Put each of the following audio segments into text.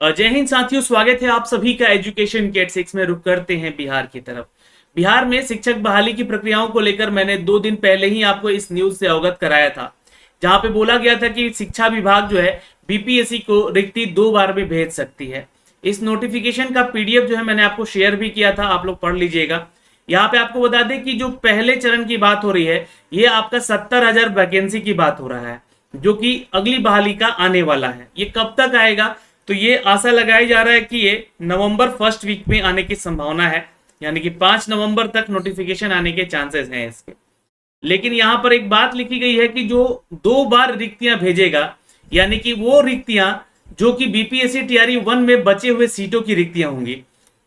जय हिंद साथियों, स्वागत है आप सभी का एजुकेशन गेट 6 में। रुक करते हैं बिहार की तरफ। बिहार में शिक्षक बहाली की प्रक्रियाओं को लेकर मैंने 2 दिन पहले ही आपको इस न्यूज से अवगत कराया था, जहां पे बोला गया था कि शिक्षा विभाग जो है बीपीएससी को रिक्ति 2 बार में भेज सकती है। इस नोटिफिकेशन का पीडीएफ जो है मैंने आपको शेयर भी किया था, आप लोग पढ़ लीजिएगा। यहाँ पे आपको बता दें कि जो पहले चरण की बात हो रही है, ये आपका 70,000 वैकेंसी की बात हो रहा है, जो कि अगली बहाली का आने वाला है। ये कब तक आएगा? तो ये आशा लगाई जा रहा है कि ये नवंबर फर्स्ट वीक में आने की संभावना है, यानी कि 5 नवंबर तक नोटिफिकेशन आने के चांसेस हैं इसके। लेकिन यहां पर एक बात लिखी गई है कि जो 2 बार रिक्तियां भेजेगा, यानी कि वो रिक्तियां जो कि बीपीएससी टीआरई 1 में बचे हुए सीटों की रिक्तियां होंगी।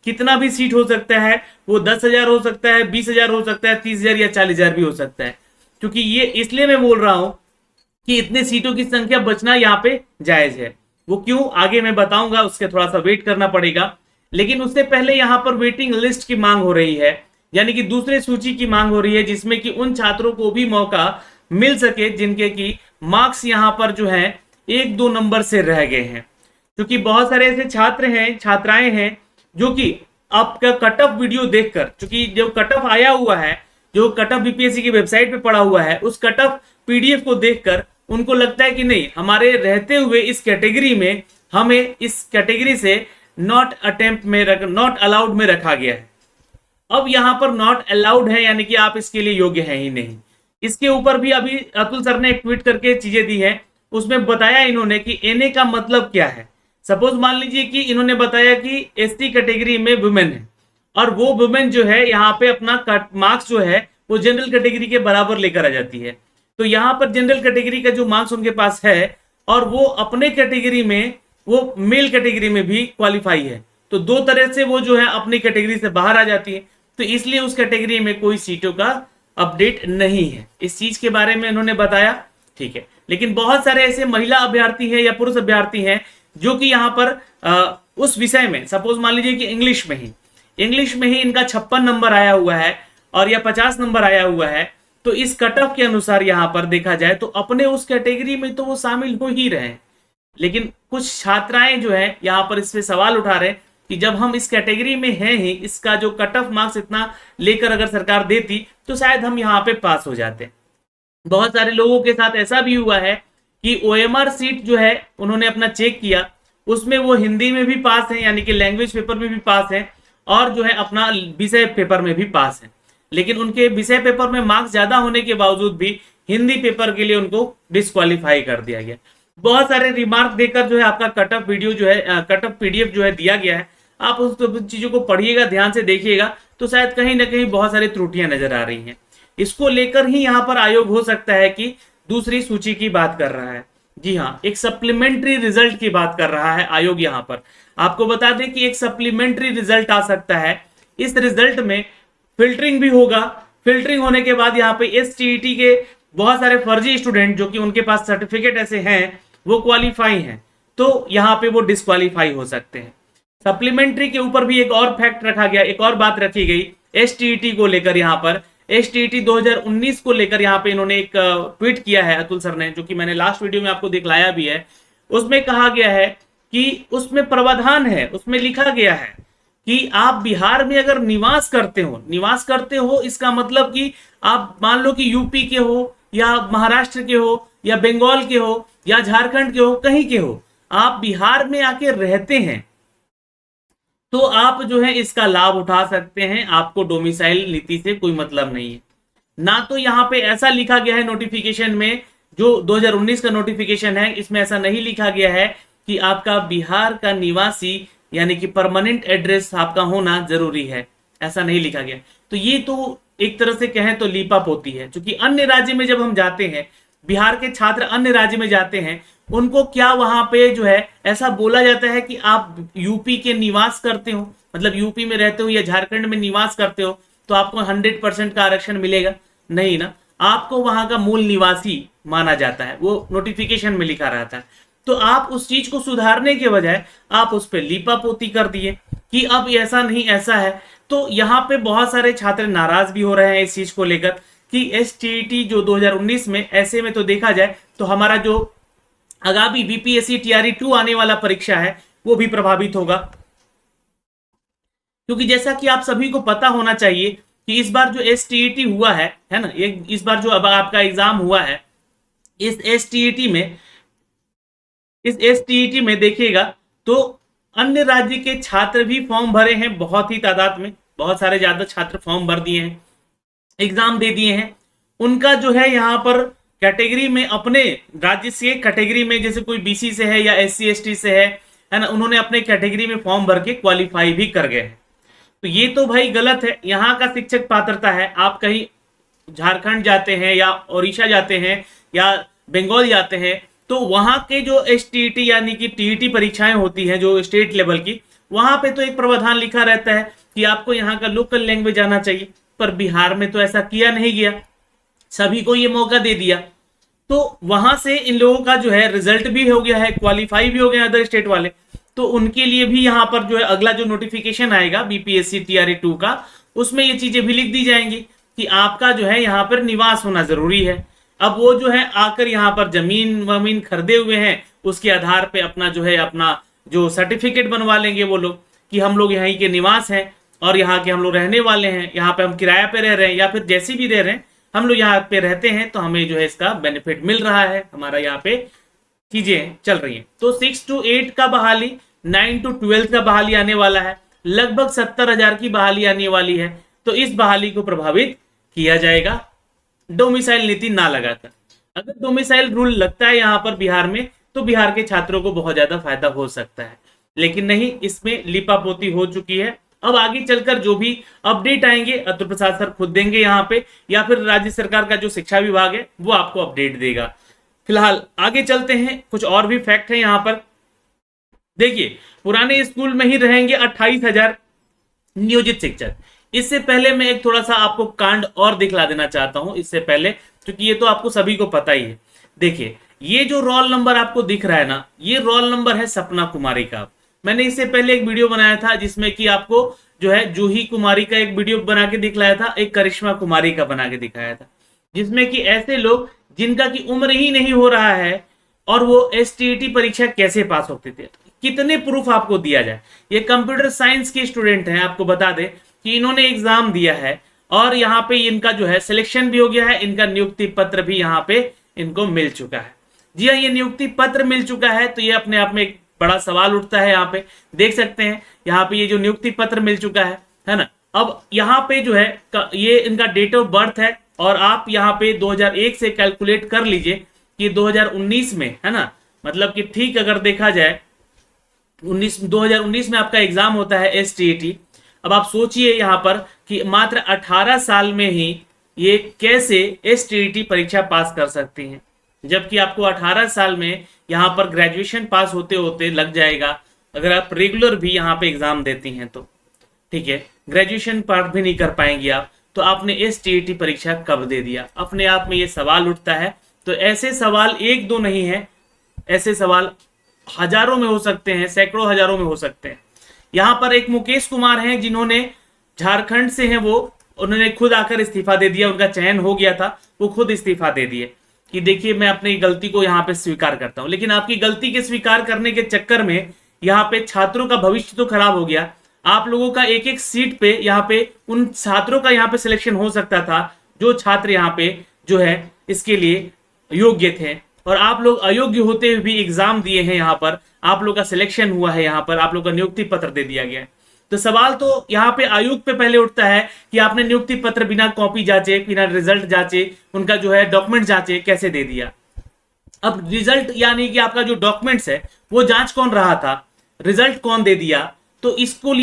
कितना भी सीट हो सकता है, वो 10,000 हो सकता है, 20,000 हो सकता है, 30,000 या 40,000 भी हो सकता है। क्योंकि ये इसलिए मैं बोल रहा हूं कि इतने सीटों की संख्या बचना यहाँ पे जायज है। वो क्यों, आगे मैं बताऊंगा, उसके थोड़ा सा वेट करना पड़ेगा। लेकिन उससे पहले यहाँ पर वेटिंग लिस्ट की मांग हो रही है, यानी कि दूसरे सूची की मांग हो रही है, जिसमें कि उन छात्रों को भी मौका मिल सके जिनके की मार्क्स यहाँ पर जो है 1-2 नंबर से रह गए हैं। क्योंकि बहुत सारे ऐसे छात्र हैं, छात्राएं हैं, जो कि आपका कट ऑफ वीडियो देखकर, क्योंकि जो कट ऑफ आया हुआ है, जो कट ऑफ बीपीएससी की वेबसाइट पे पड़ा हुआ है, उस कट ऑफ पीडीएफ को देखकर उनको लगता है कि नहीं, हमारे रहते हुए इस कैटेगरी में हमें इस कैटेगरी से नॉट अटेम्प्ट में नॉट अलाउड में रखा गया है। अब यहां पर नॉट अलाउड है, यानी कि आप इसके लिए योग्य हैं ही नहीं। इसके ऊपर भी अभी अतुल सर ने एक ट्वीट करके चीजें दी है, उसमें बताया इन्होंने कि एनए का मतलब क्या है। सपोज मान लीजिए कि इन्होंने बताया कि एसटी कैटेगरी में वुमेन है, और वो वुमेन जो है यहाँ पे अपना मार्क्स जो है वो जनरल कैटेगरी के बराबर लेकर आ जाती है। तो यहाँ पर जनरल कैटेगरी का जो मार्क्स उनके पास है, और वो अपने कैटेगरी में, वो मेल कैटेगरी में भी क्वालिफाई है, तो 2 तरह से वो जो है अपनी कैटेगरी से बाहर आ जाती है। तो इसलिए उस कैटेगरी में कोई सीटों का अपडेट नहीं है। इस चीज के बारे में उन्होंने बताया, ठीक है। लेकिन बहुत सारे ऐसे महिला अभ्यर्थी हैं या पुरुष अभ्यर्थी हैं जो कि यहाँ पर उस विषय में, सपोज मान लीजिए कि इंग्लिश में ही इनका 56 नंबर आया हुआ है और या 50 नंबर आया हुआ है, तो इस कट ऑफ के अनुसार यहां पर देखा जाए तो अपने उस कैटेगरी में तो वो शामिल हो ही रहे हैं। लेकिन कुछ छात्राएं जो है यहाँ पर इस पे सवाल उठा रहे हैं कि जब हम इस कैटेगरी में हैं ही, इसका जो कट ऑफ मार्क्स इतना लेकर अगर सरकार देती तो शायद हम यहाँ पे पास हो जाते। बहुत सारे लोगों के साथ ऐसा भी हुआ है कि ओएमआर सीट जो है उन्होंने अपना चेक किया, उसमें वो हिंदी में भी पास है, यानी कि लैंग्वेज पेपर में भी पास है, और जो है अपना विषय पेपर में भी पास है। लेकिन उनके विषय पेपर में मार्क्स ज्यादा होने के बावजूद भी हिंदी पेपर के लिए उनको डिस्क्वालीफाई कर दिया गया। बहुत सारे रिमार्क देकर जो है आपका कट ऑफ वीडियो जो है, कट ऑफ पीडीएफ जो है दिया गया है। आप उस चीजों को पढ़िएगा, ध्यान से देखिएगा, तो शायद कहीं ना कहीं बहुत सारी त्रुटियां नजर आ रही हैं। इसको लेकर ही यहाँ पर आयोग हो सकता है कि दूसरी सूची की बात कर रहा है। जी हाँ, एक सप्लीमेंट्री रिजल्ट की बात कर रहा है आयोग। यहाँ पर आपको बता दें कि एक सप्लीमेंट्री रिजल्ट आ सकता है। इस रिजल्ट में फिल्टरिंग भी होगा। फिल्टरिंग होने के बाद यहाँ पे एसटीईटी के बहुत सारे फर्जी स्टूडेंट जो कि उनके पास सर्टिफिकेट ऐसे हैं, वो क्वालिफाई हैं, तो यहाँ पे वो डिस्क्वालीफाई हो सकते हैं। सप्लीमेंट्री के ऊपर भी एक और फैक्ट रखा गया, एक और बात रखी गई एसटीईटी को लेकर। यहाँ पर एसटीईटी 2019 को लेकर यहाँ पे इन्होंने एक ट्वीट किया है अतुल सर ने, जो कि मैंने लास्ट वीडियो में आपको दिखलाया भी है। उसमें कहा गया है कि उसमें प्रावधान है, उसमें लिखा गया है कि आप बिहार में अगर निवास करते हो, इसका मतलब कि आप मान लो कि यूपी के हो या महाराष्ट्र के हो या बंगाल के हो या झारखंड के हो, कहीं के हो, आप बिहार में आके रहते हैं, तो आप जो है इसका लाभ उठा सकते हैं। आपको डोमिसाइल नीति से कोई मतलब नहीं है। ना तो यहाँ पे ऐसा लिखा गया है नोटिफिकेशन में, जो 2019 का नोटिफिकेशन है, इसमें ऐसा नहीं लिखा गया है कि आपका बिहार का निवासी यानी कि परमानेंट एड्रेस आपका होना जरूरी है, ऐसा नहीं लिखा गया। तो ये तो एक तरह से कहें तो लीपअप होती है, क्योंकि अन्य राज्य में जब हम जाते हैं, बिहार के छात्र अन्य राज्य में जाते हैं, उनको क्या वहां पे जो है ऐसा बोला जाता है कि आप यूपी के निवास करते हो, मतलब यूपी में रहते हो या झारखंड में निवास करते हो, तो आपको 100% का आरक्षण मिलेगा? नहीं ना, आपको वहां का मूल निवासी माना जाता है, वो नोटिफिकेशन में लिखा रहता है। तो आप उस चीज को सुधारने के बजाय आप उस पर लीपापोती कर दिए कि अब ऐसा नहीं ऐसा है। तो यहाँ पे बहुत सारे छात्र नाराज भी हो रहे हैं इस चीज को लेकर कि एसटीईटी जो 2019 में, ऐसे में तो देखा जाए तो हमारा जो आगामी बीपीएससी टीआरई 2 आने वाला परीक्षा है, वो भी प्रभावित होगा। क्योंकि जैसा कि आप सभी को पता होना चाहिए कि इस बार जो एसटीईटी हुआ है ना, इस बार जो अब आपका एग्जाम हुआ है, इस एसटीईटी में देखिएगा तो अन्य राज्य के छात्र भी फॉर्म भरे हैं, बहुत ही तादाद में, बहुत सारे ज्यादा छात्र फॉर्म भर दिए हैं, एग्जाम दे दिए हैं। उनका जो है यहाँ पर कैटेगरी में, अपने राज्य से कैटेगरी में, जैसे कोई बीसी से है या एससी एसटी से है ना, उन्होंने अपने कैटेगरी में फॉर्म भर के क्वालिफाई भी कर गए हैं। तो ये तो भाई गलत है। यहाँ का शिक्षक पात्रता है, आप कहीं झारखंड जाते हैं या उड़ीसा जाते हैं या बंगाल जाते हैं, तो वहां के जो एसटीईटी यानी कि टीईटी परीक्षाएं होती हैं जो स्टेट लेवल की, वहां पे तो एक प्रावधान लिखा रहता है कि आपको यहाँ का लोकल लैंग्वेज आना चाहिए। पर बिहार में तो ऐसा किया नहीं गया, सभी को ये मौका दे दिया। तो वहां से इन लोगों का जो है रिजल्ट भी हो गया है, क्वालिफाई भी हो गए अदर स्टेट वाले। तो उनके लिए भी यहाँ पर जो है अगला जो नोटिफिकेशन आएगा बीपीएससी टीआरई 2 का, उसमें ये चीजें भी लिख दी जाएंगी कि आपका जो है यहाँ पर निवास होना जरूरी है। अब वो जो है आकर यहाँ पर जमीन वमीन खरीदे हुए हैं, उसके आधार पे अपना जो है अपना जो सर्टिफिकेट बनवा लेंगे वो लोग कि हम लोग यहीं के निवास हैं और यहाँ के हम लोग रहने वाले हैं, यहाँ पे हम किराया पे रह रहे हैं या फिर जैसी भी रह रहे हैं, हम लोग यहाँ पे रहते हैं, तो हमें जो है इसका बेनिफिट मिल रहा है, हमारा यहाँ पे चीजें चल रही हैं। तो 6 to 8 का बहाली, 9 to 12 का बहाली आने वाला है, लगभग 70,000 की बहाली आने वाली है। तो इस बहाली को प्रभावित किया जाएगा डोमिसाइल नीति ना लगाकर। अगर डोमिसाइल रूल लगता है यहाँ पर बिहार में, तो बिहार के छात्रों को बहुत ज्यादा फायदा हो सकता है, लेकिन नहीं, इसमें लिपापोती हो चुकी है। अब आगे चलकर जो भी अपडेट आएंगे अतुल प्रसाद सर खुद देंगे यहाँ पे, या फिर राज्य सरकार का जो शिक्षा विभाग है वो आपको अपडेट देगा। फिलहाल आगे चलते हैं, कुछ और भी फैक्ट है यहाँ पर। देखिए, पुराने स्कूल में ही रहेंगे 28,000 नियोजित शिक्षक। इससे पहले मैं एक थोड़ा सा आपको कांड और दिखला देना चाहता हूं, इससे पहले, क्योंकि ये तो आपको सभी को पता ही है। देखिए, ये जो रोल नंबर आपको दिख रहा है ना, ये रोल नंबर है सपना कुमारी का। मैंने इससे पहले एक वीडियो बनाया था जिसमें कि आपको जो है जूही कुमारी का एक वीडियो बना के दिखलाया था, एक करिश्मा कुमारी का बना के दिखाया था, जिसमें कि ऐसे लोग जिनका की उम्र ही नहीं हो रहा है और वो एसटीईटी परीक्षा कैसे पास होते थे, कितने प्रूफ आपको दिया जाए। ये कंप्यूटर साइंस के स्टूडेंट हैं, आपको बता दें कि इन्होंने एग्जाम दिया है और यहाँ पे इनका जो है सिलेक्शन भी हो गया है, इनका नियुक्ति पत्र भी यहाँ पे इनको मिल चुका है। जी हाँ, ये नियुक्ति पत्र मिल चुका है, तो ये अपने आप में एक बड़ा सवाल उठता है। यहाँ पे देख सकते हैं, यहाँ पे ये जो नियुक्ति पत्र मिल चुका है ना। अब यहाँ पे जो है ये इनका डेट ऑफ बर्थ है, और आप यहाँ पे 2001 से कैलकुलेट कर लीजिए कि 2019 में, है ना, मतलब कि ठीक अगर देखा जाए 2019 में आपका एग्जाम होता है एसटीईटी। अब आप सोचिए यहाँ पर कि मात्र 18 साल में ही ये कैसे एसटीईटी परीक्षा पास कर सकती हैं, जबकि आपको 18 साल में यहाँ पर ग्रेजुएशन पास होते होते लग जाएगा, अगर आप रेगुलर भी यहाँ पे एग्जाम देती हैं तो। ठीक है, ग्रेजुएशन पार्ट भी नहीं कर पाएंगे आप, तो आपने एसटीईटी परीक्षा कब दे दिया? अपने आप में ये सवाल उठता है। तो ऐसे सवाल एक दो नहीं है, ऐसे सवाल हजारों में हो सकते हैं, सैकड़ों हजारों में हो सकते हैं। यहाँ पर एक मुकेश कुमार हैं जिन्होंने झारखंड से हैं, वो उन्होंने खुद आकर इस्तीफा दे दिया, उनका चयन हो गया था, वो खुद इस्तीफा दे दिए कि देखिए मैं अपनी गलती को यहाँ पे स्वीकार करता हूँ। लेकिन आपकी गलती के स्वीकार करने के चक्कर में यहाँ पे छात्रों का भविष्य तो खराब हो गया। आप लोगों का एक एक सीट पे यहाँ पे उन छात्रों का यहाँ पे सिलेक्शन हो सकता था जो छात्र यहाँ पे जो है इसके लिए योग्य थे, और आप लोग अयोग्य होते हुए भी एग्जाम दिए हैं, यहाँ पर आप लोग का सिलेक्शन हुआ है, यहाँ पर आप लोग का नियुक्ति पत्र दे दिया गया है। तो सवाल तो यहाँ पे आयोग पे पहले उठता है कि आपने नियुक्ति पत्र बिना कॉपी जांचे, बिना रिजल्ट जांचे, उनका जो है डॉक्यूमेंट जांचे कैसे दे दिया। अब रिजल्ट यानी कि आपका जो डॉक्यूमेंट्स है वो जांच कौन रहा था, रिजल्ट कौन दे दिया? तो इसके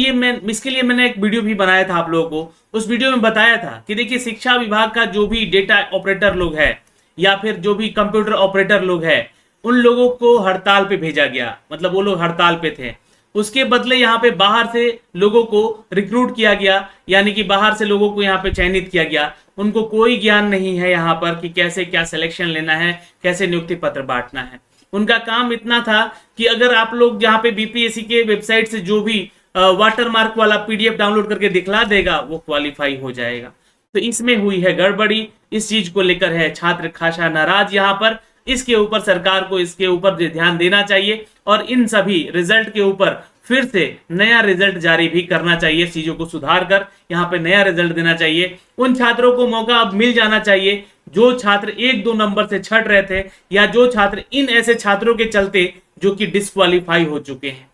लिए मैंने एक वीडियो भी बनाया था आप लोगों को। उस वीडियो में बताया था कि देखिए शिक्षा विभाग का जो भी डेटा ऑपरेटर लोग है या फिर जो भी कंप्यूटर ऑपरेटर लोग है, उन लोगों को हड़ताल पे भेजा गया, मतलब वो लोग हड़ताल पे थे। उसके बदले यहाँ पे बाहर से लोगों को रिक्रूट किया गया, यानी कि बाहर से लोगों को यहाँ पे चयनित किया गया। उनको कोई ज्ञान नहीं है यहाँ पर कि कैसे क्या सिलेक्शन लेना है, कैसे नियुक्ति पत्र बांटना है। उनका काम इतना था कि अगर आप लोग यहाँ पे बीपीएससी के वेबसाइट से जो भी वाटरमार्क वाला पीडीएफ डाउनलोड करके दिखला देगा वो क्वालिफाई हो जाएगा। तो इसमें हुई है गड़बड़ी, इस चीज को लेकर है छात्र खासा नाराज यहाँ पर। इसके ऊपर सरकार को इसके ऊपर ध्यान देना चाहिए और इन सभी रिजल्ट के ऊपर फिर से नया रिजल्ट जारी भी करना चाहिए। चीजों को सुधार कर यहाँ पे नया रिजल्ट देना चाहिए। उन छात्रों को मौका अब मिल जाना चाहिए जो छात्र 1-2 नंबर से छट रहे थे, या जो छात्र इन ऐसे छात्रों के चलते जो कि डिस्क्वालीफाई हो चुके हैं।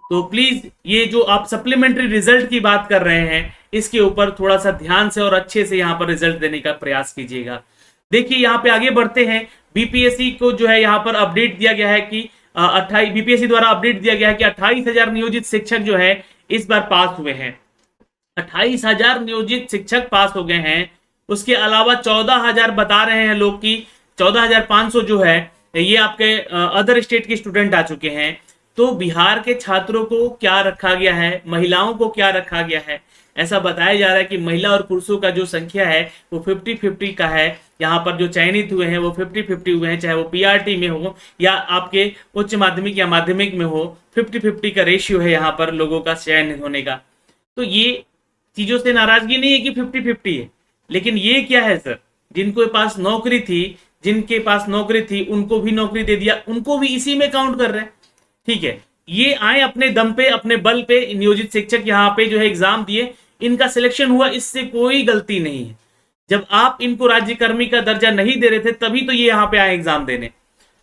तो प्लीज ये जो आप सप्लीमेंट्री रिजल्ट की बात कर रहे हैं, इसके ऊपर थोड़ा सा ध्यान से और अच्छे से यहाँ पर रिजल्ट देने का प्रयास कीजिएगा। देखिए यहाँ पे आगे बढ़ते हैं। बीपीएससी को जो है यहाँ पर अपडेट दिया गया है कि बीपीएससी द्वारा अपडेट दिया गया है कि 28,000 नियोजित शिक्षक जो है इस बार पास हुए हैं। 28,000 नियोजित शिक्षक पास हो गए हैं। उसके अलावा 14,000 बता रहे हैं लोग कि 14,500 जो है ये आपके अदर स्टेट के स्टूडेंट आ चुके हैं। तो बिहार के छात्रों को क्या रखा गया है, महिलाओं को क्या रखा गया है, ऐसा बताया जा रहा है कि महिला और पुरुषों का जो संख्या है वो 50-50 का है। यहाँ पर जो चयनित हुए हैं वो 50-50 हुए हैं, चाहे वो पीआरटी में हो या आपके उच्च माध्यमिक या माध्यमिक में हो, 50-50 का रेशियो है यहाँ पर लोगों का चयन होने का। तो ये चीजों से नाराजगी नहीं है कि 50-50 है, लेकिन ये क्या है सर, जिनके पास नौकरी थी उनको भी नौकरी दे दिया, उनको भी इसी में काउंट कर रहे हैं। ठीक है, ये आए अपने दम पे, अपने बल पे, नियोजित शिक्षक यहाँ पे जो है एग्जाम दिए, इनका सिलेक्शन हुआ, इससे कोई गलती नहीं है। जब आप इनको राज्यकर्मी का दर्जा नहीं दे रहे थे तभी तो ये यहाँ पे आए एग्जाम देने।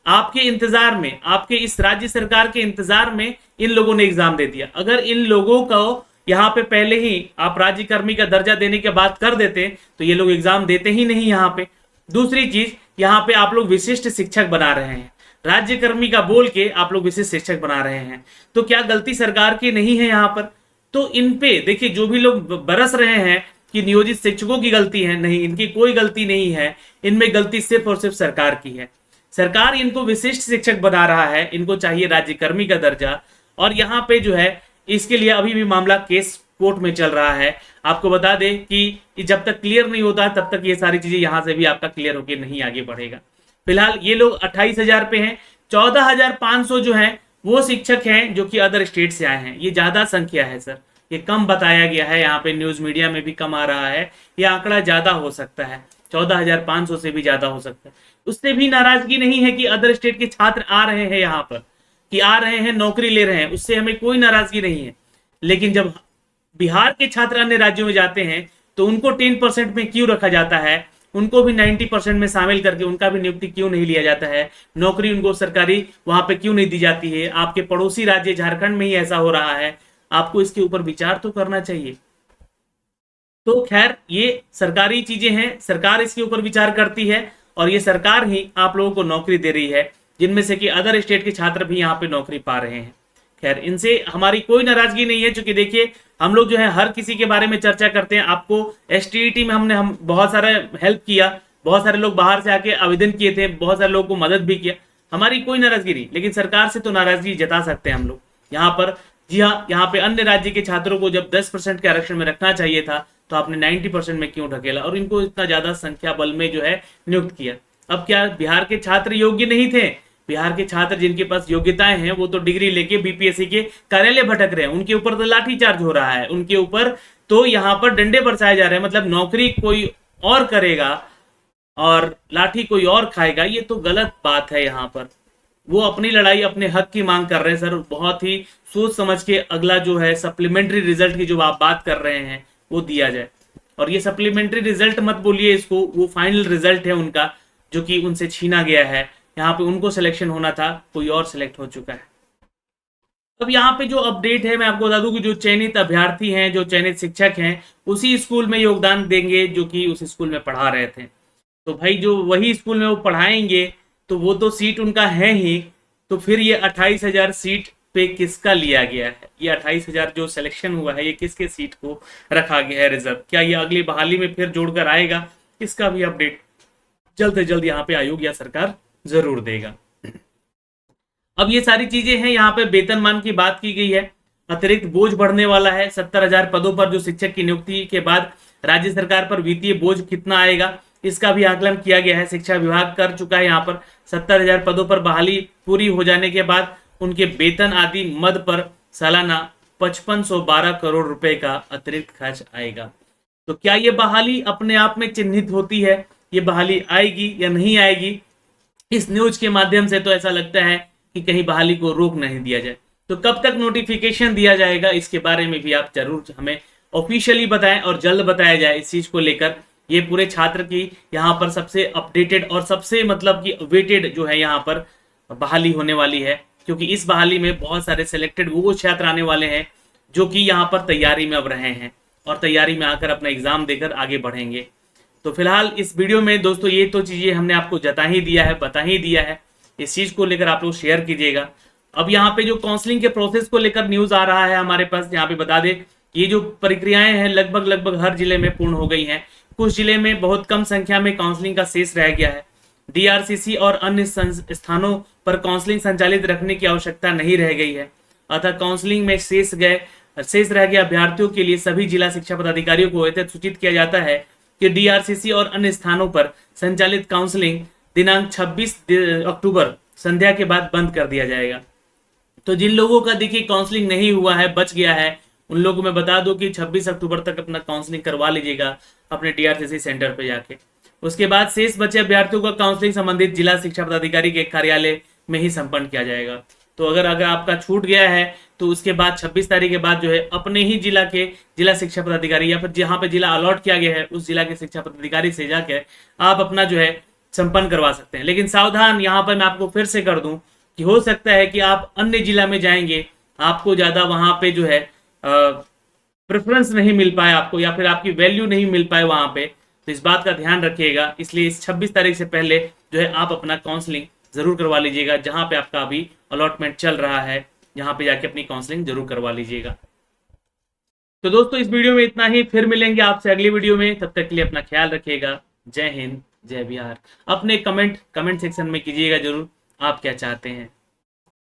आपके इंतजार में, आपके इस राज्य सरकार के इंतजार में इन लोगों ने एग्जाम दे दिया। अगर इन लोगों को यहाँ पे पहले ही आप राज्यकर्मी का दर्जा देने के बाद कर देते तो ये लोग एग्जाम देते ही नहीं यहाँ पे। दूसरी चीज, यहाँ पे आप लोग विशिष्ट शिक्षक बना रहे हैं, राज्यकर्मी का बोल के आप लोग विशिष्ट शिक्षक बना रहे हैं। तो क्या गलती सरकार की नहीं है यहाँ पर? तो इन पे देखिए, जो भी लोग बरस रहे हैं कि नियोजित शिक्षकों की गलती है, नहीं, इनकी कोई गलती नहीं है। इनमें गलती सिर्फ और सिर्फ सरकार की है। सरकार इनको विशिष्ट शिक्षक बना रहा है, इनको चाहिए राज्यकर्मी का दर्जा। और यहाँ पे जो है इसके लिए अभी भी मामला केस कोर्ट में चल रहा है। आपको बता दें कि जब तक क्लियर नहीं होता तब तक ये सारी चीजें यहाँ से भी आपका क्लियर होकर नहीं आगे बढ़ेगा। फिलहाल ये लोग 28,000 पे हैं। 14,500 जो है वो शिक्षक हैं जो कि अदर स्टेट से आए हैं। ये ज्यादा संख्या है सर, ये कम बताया गया है, यहाँ पे न्यूज मीडिया में भी कम आ रहा है। ये आंकड़ा ज्यादा हो सकता है, 14,500 से भी ज्यादा हो सकता है। उससे भी नाराजगी नहीं है कि अदर स्टेट के छात्र आ रहे हैं यहाँ पर, कि आ रहे हैं, नौकरी ले रहे हैं, उससे हमें कोई नाराजगी नहीं है। लेकिन जब बिहार के छात्र अन्य राज्यों में जाते हैं तो उनको 10% में क्यों रखा जाता है, उनको भी 90% में शामिल करके उनका भी नियुक्ति क्यों नहीं लिया जाता है, नौकरी उनको सरकारी वहां पे क्यों नहीं दी जाती है? आपके पड़ोसी राज्य झारखंड में ही ऐसा हो रहा है। आपको इसके ऊपर विचार तो करना चाहिए। तो खैर, ये सरकारी चीजें हैं, सरकार इसके ऊपर विचार करती है और ये सरकार ही आप लोगों को नौकरी दे रही है, जिनमें से कि अदर स्टेट के छात्र भी यहाँ पे नौकरी पा रहे हैं। खैर, इनसे हमारी कोई नाराजगी नहीं है, क्योंकि देखिए हम लोग जो है हर किसी के बारे में चर्चा करते हैं। आपको एसटीईटी में हम बहुत सारा हेल्प किया, बहुत सारे लोग बाहर से आके आवेदन किए थे, बहुत सारे लोगों को मदद भी किया। हमारी कोई नाराजगी नहीं, लेकिन सरकार से तो नाराजगी जता सकते हैं हम लोग यहाँ पर। जी हाँ, यहाँ पे अन्य राज्य के छात्रों को जब 10% के आरक्षण में रखना चाहिए था तो आपने 90% में क्यों ढकेला और इनको इतना ज्यादा संख्या बल में जो है नियुक्त किया? अब क्या बिहार के छात्र योग्य नहीं थे? बिहार के छात्र जिनके पास योग्यताएं हैं वो तो डिग्री लेके बीपीएससी के कार्यालय भटक रहे हैं, उनके ऊपर तो लाठीचार्ज हो रहा है, उनके ऊपर तो यहाँ पर डंडे बरसाए जा रहे हैं। मतलब नौकरी कोई और करेगा और लाठी कोई और खाएगा, ये तो गलत बात है। यहाँ पर वो अपनी लड़ाई, अपने हक की मांग कर रहे हैं सर। बहुत ही सोच समझ के अगला जो है सप्लीमेंट्री रिजल्ट की जो आप बात कर रहे हैं वो दिया जाए। और ये सप्लीमेंट्री रिजल्ट मत बोलिए इसको, वो फाइनल रिजल्ट है उनका, जो कि उनसे छीना गया है। यहाँ पे उनको सिलेक्शन होना था, कोई और सिलेक्ट हो चुका है। अब यहाँ पे जो अपडेट है मैं आपको बता दूं कि जो चयनित अभ्यर्थी हैं, जो चयनित शिक्षक हैं, उसी स्कूल में योगदान देंगे जो कि उस स्कूल में पढ़ा रहे थे। तो भाई जो वही स्कूल में वो पढ़ाएंगे तो वो तो सीट उनका है ही। तो फिर ये 28,000 सीट पे किसका लिया गया है? ये 28,000 जो सिलेक्शन हुआ है ये किसके सीट को रखा गया है रिजर्व? क्या ये अगली बहाली में फिर जोड़कर आएगा? इसका भी अपडेट जल्द से जल्द यहाँ पे आयोग या सरकार जरूर देगा। अब ये सारी चीजें हैं। यहाँ पे वेतनमान की बात की गई है, अतिरिक्त बोझ बढ़ने वाला है। 70,000 पदों पर जो शिक्षक की नियुक्ति के बाद राज्य सरकार पर वित्तीय बोझ कितना आएगा, इसका भी आकलन किया गया है। शिक्षा विभाग कर चुका है यहाँ पर 70,000 पदों पर बहाली पूरी हो जाने के बाद उनके वेतन आदि मद पर सालाना 5512 करोड़ रुपए का अतिरिक्त खर्च आएगा। तो क्या ये बहाली अपने आप में चिन्हित होती है? ये बहाली आएगी या नहीं आएगी? इस न्यूज के माध्यम से तो ऐसा लगता है कि कहीं बहाली को रोक नहीं दिया जाए। तो कब तक नोटिफिकेशन दिया जाएगा इसके बारे में भी आप जरूर हमें ऑफिशियली बताएं और जल्द बताया जाए इस चीज को लेकर। ये पूरे छात्र की यहाँ पर सबसे अपडेटेड और सबसे मतलब कि वेटेड जो है यहाँ पर बहाली होने वाली है, क्योंकि इस बहाली में बहुत सारे सिलेक्टेड वो छात्र आने वाले हैं जो कि यहाँ पर तैयारी में अब रहे हैं और तैयारी में आकर अपना एग्जाम देकर आगे बढ़ेंगे। तो फिलहाल इस वीडियो में दोस्तों ये तो चीजें हमने आपको जता ही दिया है, बता ही दिया है। इस चीज को लेकर आप लोग शेयर कीजिएगा। अब यहाँ पे जो काउंसलिंग के प्रोसेस को लेकर न्यूज आ रहा है हमारे पास, यहाँ पे बता दें ये जो प्रक्रियाएं हैं लगभग हर जिले में पूर्ण हो गई हैं। कुछ जिले में बहुत कम संख्या में काउंसलिंग का शेष रह गया है। डीआरसीसी और अन्य स्थानों पर काउंसलिंग संचालित रखने की आवश्यकता नहीं रह गई है। अतः काउंसलिंग में शेष रह गए अभ्यर्थियों के लिए सभी जिला शिक्षा पदाधिकारियों को यथावत सूचित किया जाता है कि डीआरसीसी और अन्य स्थानों पर संचालित काउंसलिंग दिनांक 26 अक्टूबर संध्या के बाद बंद कर दिया जाएगा। तो जिन लोगों का देखिए काउंसलिंग नहीं हुआ है, बच गया है, उन लोगों को मैं बता दूं कि 26 अक्टूबर तक अपना काउंसलिंग करवा लीजिएगा अपने डीआरसीसी सेंटर पे जाके। उसके बाद शेष बचे अभ्यर्थियों का काउंसलिंग संबंधित जिला शिक्षा पदाधिकारी के कार्यालय में ही संपन्न किया जाएगा। तो अगर आपका छूट गया है तो उसके बाद 26 तारीख के बाद जो है अपने ही जिला के जिला शिक्षा पदाधिकारी या फिर जहाँ पे जिला अलॉट किया गया है उस जिला के शिक्षा पदाधिकारी से जाकर आप अपना जो है संपन्न करवा सकते हैं। लेकिन सावधान, यहाँ पर मैं आपको फिर से कर दूं कि हो सकता है कि आप अन्य जिला में जाएंगे, आपको ज्यादा वहां पे जो है प्रेफरेंस नहीं मिल पाए आपको, या फिर आपकी वैल्यू नहीं मिल पाए वहां पे। तो इस बात का ध्यान रखिएगा। इसलिए इस 26 तारीख से पहले जो है आप अपना काउंसलिंग जरूर करवा लीजिएगा। जहां पे आपका अभी अलॉटमेंट चल रहा है यहाँ पे जाके अपनी काउंसलिंग जरूर करवा लीजिएगा। तो दोस्तों इस वीडियो में इतना ही, फिर मिलेंगे आपसे अगली वीडियो में। तब तक के लिए अपना ख्याल रखिएगा। जय हिंद, जय बिहार। अपने कमेंट सेक्शन में कीजिएगा जरूर आप क्या चाहते हैं।